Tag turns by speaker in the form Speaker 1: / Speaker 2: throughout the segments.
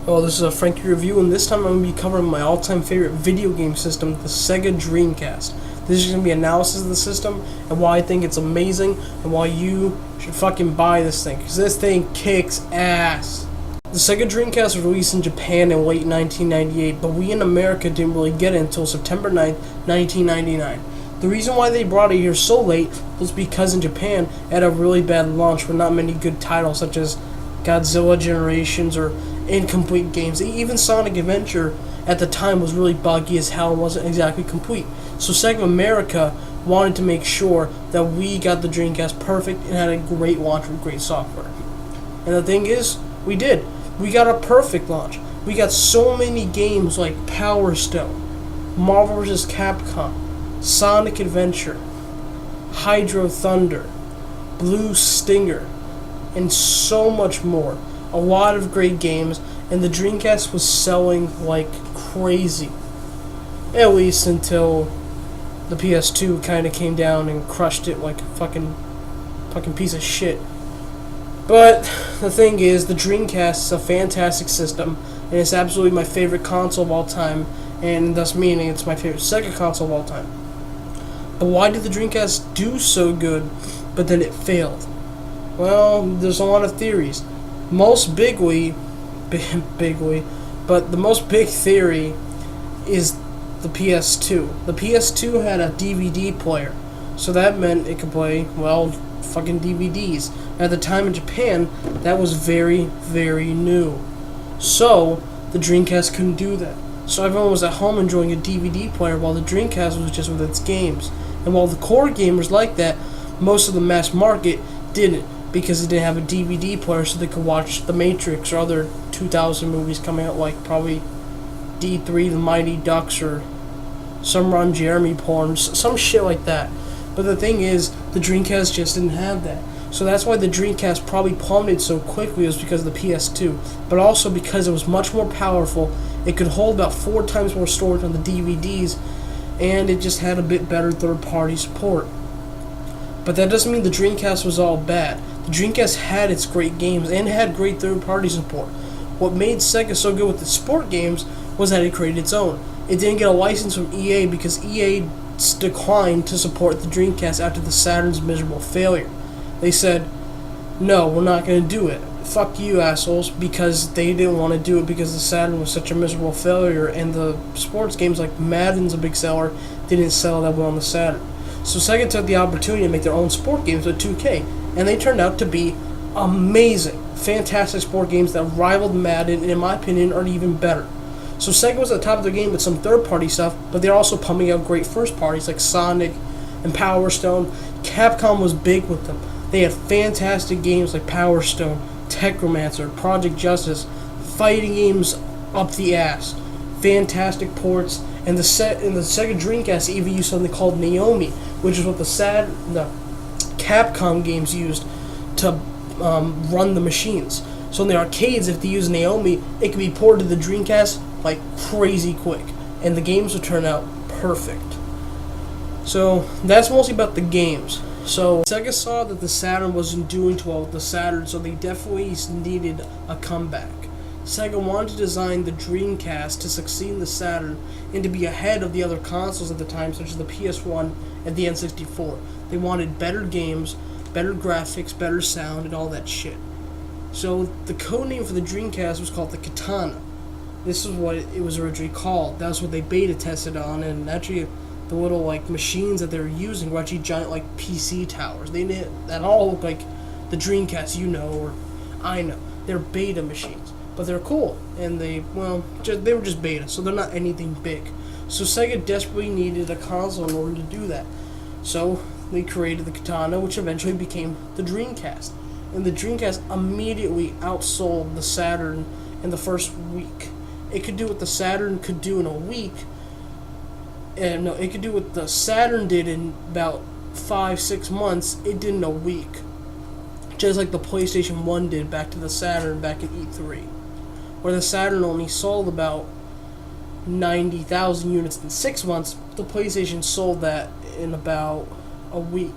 Speaker 1: Well, this is a Frankie review, and this time I'm going to be covering my all-time favorite video game system, the Sega Dreamcast. This is going to be analysis of the system, and why I think it's amazing, and why you should fucking buy this thing, because this thing kicks ass. The Sega Dreamcast was released in Japan in late 1998, but we in America didn't really get it until September 9th, 1999. The reason why they brought it here so late was because in Japan it had a really bad launch with not many good titles such as Godzilla Generations or incomplete games. Even Sonic Adventure at the time was really buggy as hell and wasn't exactly complete. So Sega America wanted to make sure that we got the Dreamcast perfect and had a great launch with great software. And the thing is, we did. We got a perfect launch. We got so many games like Power Stone, Marvel vs. Capcom, Sonic Adventure, Hydro Thunder, Blue Stinger, and so much more. A lot of great games, and the Dreamcast was selling like crazy. At least until the PS2 kind of came down and crushed it like a fucking piece of shit. But the thing is, the Dreamcast is a fantastic system, and it's absolutely my favorite console of all time, and thus meaning it's my favorite Sega console of all time. But why did the Dreamcast do so good, but then it failed? Well, there's a lot of theories. Most bigly, but the most big theory is the PS2. The PS2 had a DVD player, so that meant it could play, well, fucking DVDs. At the time in Japan, that was very, very new. So, the Dreamcast couldn't do that. So everyone was at home enjoying a DVD player while the Dreamcast was just with its games. And while the core gamers liked that, most of the mass market didn't, because they didn't have a DVD player so they could watch The Matrix or other 2000 movies coming out, like probably D3, The Mighty Ducks, or some Ron Jeremy porn, some shit like that. But the thing is, the Dreamcast just didn't have that. So that's why the Dreamcast probably plummeted so quickly, was because of the PS2. But also because it was much more powerful, it could hold about 4 times more storage on the DVDs, and it just had a bit better third-party support. But that doesn't mean the Dreamcast was all bad. The Dreamcast had its great games and had great third-party support. What made Sega so good with its sport games was that it created its own. It didn't get a license from EA because EA declined to support the Dreamcast after the Saturn's miserable failure. They said, no, we're not going to do it. Fuck you, assholes, because they didn't want to do it because the Saturn was such a miserable failure, and the sports games like Madden's a big seller, didn't sell that well on the Saturn. So Sega took the opportunity to make their own sport games with 2K, and they turned out to be amazing, fantastic sport games that rivaled Madden, and in my opinion are even better. So Sega was at the top of their game with some third-party stuff, but they're also pumping out great first-parties like Sonic and Power Stone. Capcom was big with them. They had fantastic games like Power Stone, Techromancer, Project Justice, fighting games up the ass, fantastic ports, and the Sega Dreamcast even used something called Naomi, which is what the Capcom games used to run the machines. So in the arcades, if they use Naomi, it can be ported to the Dreamcast like crazy quick, and the games will turn out perfect. So that's mostly about the games. So Sega saw that the Saturn wasn't doing too well with the Saturn, so they definitely needed a comeback. Sega wanted to design the Dreamcast to succeed in the Saturn and to be ahead of the other consoles at the time, such as the PS1 and the N64. They wanted better games, better graphics, better sound, and all that shit. So the code name for the Dreamcast was called the Katana. This is what it was originally called. That's what they beta tested on, and actually the little like machines that they were using were actually giant like PC towers. They didn't that all look like the Dreamcast, you know, or I know. They're beta machines, but they're cool, and they were just beta, so they're not anything big. So Sega desperately needed a console in order to do that. So they created the Katana, which eventually became the Dreamcast. And the Dreamcast immediately outsold the Saturn in the first week. It could do what the Saturn could do in a week. And no, it could do what the Saturn did in about 5-6 months. It did in a week. Just like the PlayStation 1 did back to the Saturn back in E3. Where the Saturn only sold about 90,000 units in 6 months, the PlayStation sold that in about a week.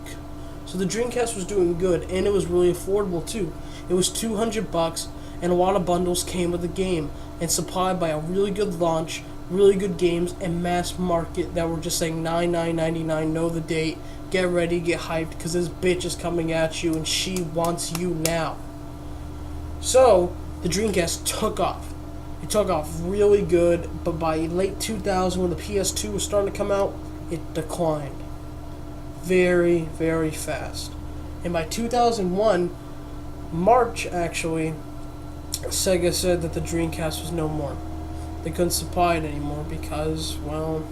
Speaker 1: So the Dreamcast was doing good, and it was really affordable too. It was $200, and a lot of bundles came with the game, and supplied by a really good launch, really good games, and mass market that were just saying $99.99, know the date, get ready, get hyped, because this bitch is coming at you, and she wants you now. So, the Dreamcast took off. It took off really good, but by late 2000, when the PS2 was starting to come out, it declined. Very, very fast. And by 2001, March actually, Sega said that the Dreamcast was no more. They couldn't supply it anymore because, well,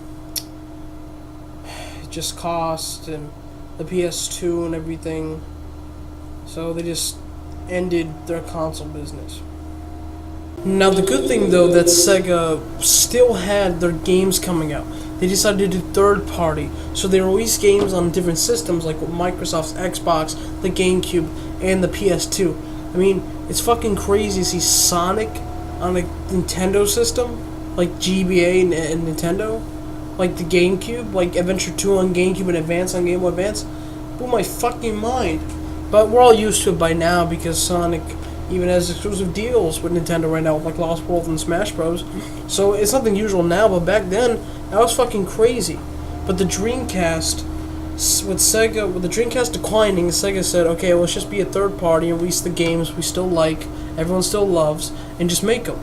Speaker 1: it just cost and the PS2 and everything. So they just ended their console business. Now the good thing though that Sega still had their games coming out. They decided to do third party, so they released games on different systems like Microsoft's Xbox, the GameCube, and the PS2. I mean, it's fucking crazy to see Sonic on a Nintendo system, like GBA and Nintendo, like the GameCube, like Adventure 2 on GameCube and Advance on Game Boy Advance. Blew my fucking mind. But we're all used to it by now because Sonic even has exclusive deals with Nintendo right now, like Lost World and Smash Bros. So it's something usual now, but back then, that was fucking crazy. But the Dreamcast, with the Dreamcast declining, Sega said, okay, let's just be a third party and release the games we still like, everyone still loves, and just make them.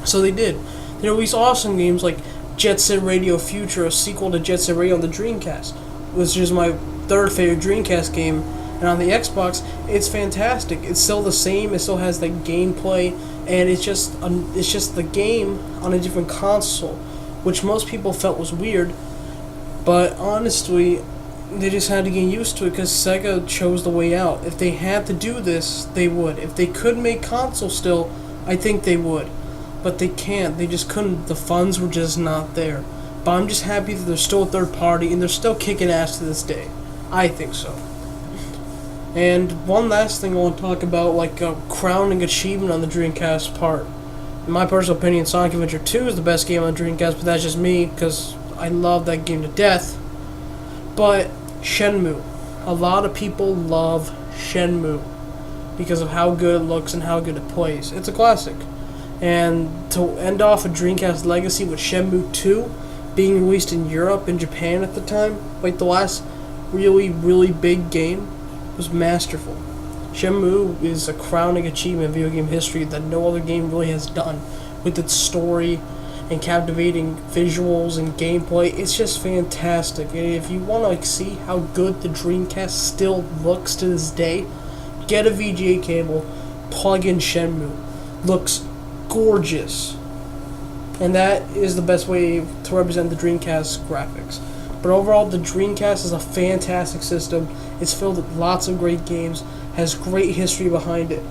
Speaker 1: So they did. They released awesome games like Jet Set Radio Future, a sequel to Jet Set Radio on the Dreamcast, which is my third favorite Dreamcast game. And on the Xbox, it's fantastic. It's still the same. It still has the gameplay, and it's just the game on a different console, which most people felt was weird. But honestly, they just had to get used to it because Sega chose the way out. If they had to do this, they would. If they could make console still, I think they would. But they can't. They just couldn't. The funds were just not there. But I'm just happy that they're still a third party, and they're still kicking ass to this day. I think so. And one last thing I want to talk about, like a crowning achievement on the Dreamcast part. In my personal opinion, Sonic Adventure 2 is the best game on the Dreamcast, but that's just me, because I love that game to death. But Shenmue. A lot of people love Shenmue because of how good it looks and how good it plays. It's a classic. And to end off a Dreamcast legacy with Shenmue 2 being released in Europe and Japan at the time, like the last really, really big game, was masterful. Shenmue is a crowning achievement in video game history that no other game really has done, with its story and captivating visuals and gameplay. It's just fantastic. And if you want to see how good the Dreamcast still looks to this day, get a VGA cable, plug in Shenmue. Looks gorgeous. And that is the best way to represent the Dreamcast graphics. But overall, the Dreamcast is a fantastic system. It's filled with lots of great games, has great history behind it,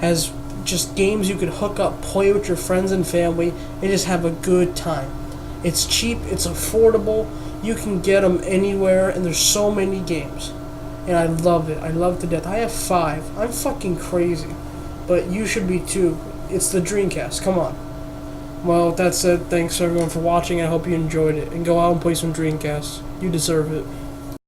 Speaker 1: has just games you could hook up, play with your friends and family, and just have a good time. It's cheap, it's affordable, you can get them anywhere, and there's so many games. And I love it. I love it to death. I have 5. I'm fucking crazy. But you should be too. It's the Dreamcast. Come on. Well, with that said, thanks everyone for watching. I hope you enjoyed it. And go out and play some Dreamcast. You deserve it.